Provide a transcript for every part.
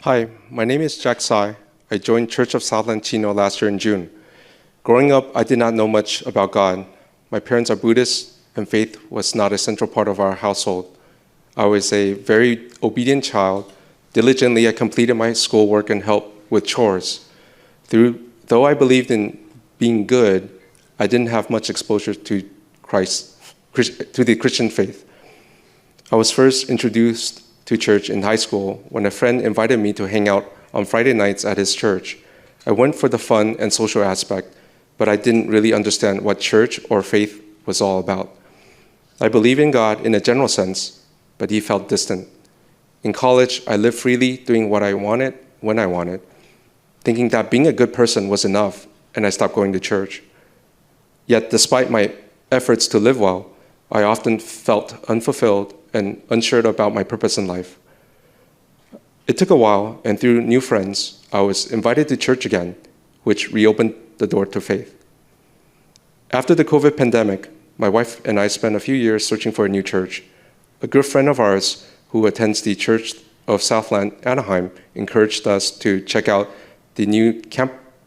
Hi, my name is Tsai. I joined Church of Southland Chino last year in June. Growing up, I did not know much about God. My parents are Buddhists, and faith was not a central part of our household. I was a very obedient child. Diligently, I completed my schoolwork and helped with chores. Though I believed in being good, I didn't have much exposure to the Christian faith. I was first introduced to church in high school when a friend invited me to hang out on Friday nights at his church. I went for the fun and social aspect, but I didn't really understand what church or faith was all about. I believe in God in a general sense, but he felt distant. In college, I lived freely, doing what I wanted, when I wanted, thinking that being a good person was enough, and I stopped going to church. Yet, despite my efforts to live well, I often felt unfulfilled and unsure about my purpose in life. It took a while, and through new friends, I was invited to church again, which reopened the door to faith. After the COVID pandemic, my wife and I spent a few years searching for a new church. A good friend of ours who attends the Church of Southland Anaheim encouraged us to check out the new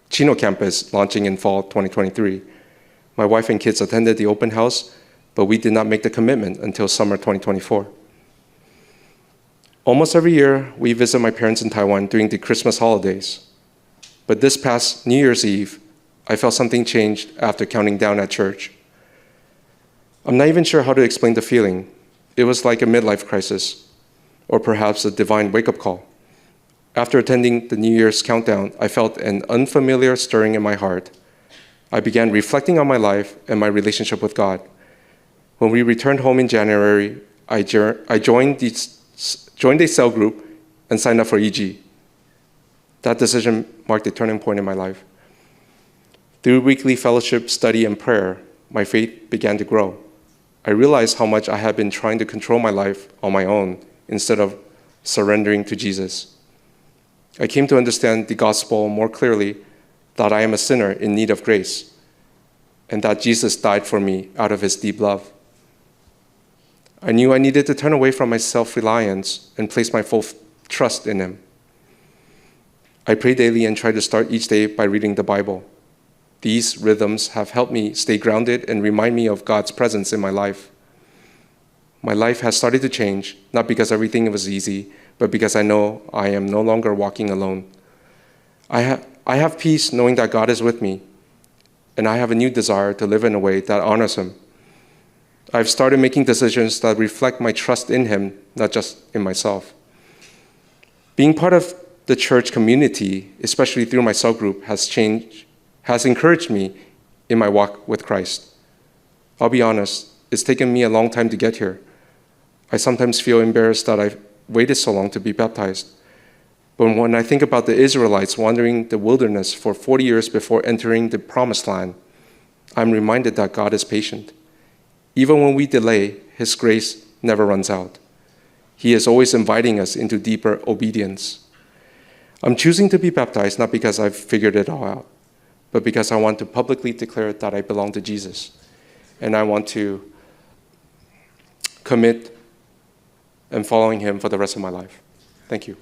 Chino campus launching in fall 2023. My wife and kids attended the open house, but we did not make the commitment until summer 2024. Almost every year, we visit my parents in Taiwan during the Christmas holidays. But this past New Year's Eve, I felt something changed after counting down at church. I'm not even sure how to explain the feeling. It was like a midlife crisis, or perhaps a divine wake-up call. After attending the New Year's countdown, I felt an unfamiliar stirring in my heart. I began reflecting on my life and my relationship with God. When we returned home in January, I joined a cell group and signed up for EG. That decision marked a turning point in my life. Through weekly fellowship, study, and prayer, my faith began to grow. I realized how much I had been trying to control my life on my own instead of surrendering to Jesus. I came to understand the gospel more clearly, that I am a sinner in need of grace, and that Jesus died for me out of his deep love. I knew I needed to turn away from my self-reliance and place my full trust in him. I pray daily and try to start each day by reading the Bible. These rhythms have helped me stay grounded and remind me of God's presence in my life. My life has started to change, not because everything was easy, but because I know I am no longer walking alone. I have peace knowing that God is with me, and I have a new desire to live in a way that honors him. I've started making decisions that reflect my trust in him, not just in myself. Being part of the church community, especially through my cell group, has encouraged me in my walk with Christ. I'll be honest, it's taken me a long time to get here. I sometimes feel embarrassed that I've waited so long to be baptized. But when I think about the Israelites wandering the wilderness for 40 years before entering the promised land, I'm reminded that God is patient. Even when we delay, his grace never runs out. He is always inviting us into deeper obedience. I'm choosing to be baptized not because I've figured it all out, but because I want to publicly declare that I belong to Jesus. And I want to commit and following him for the rest of my life. Thank you.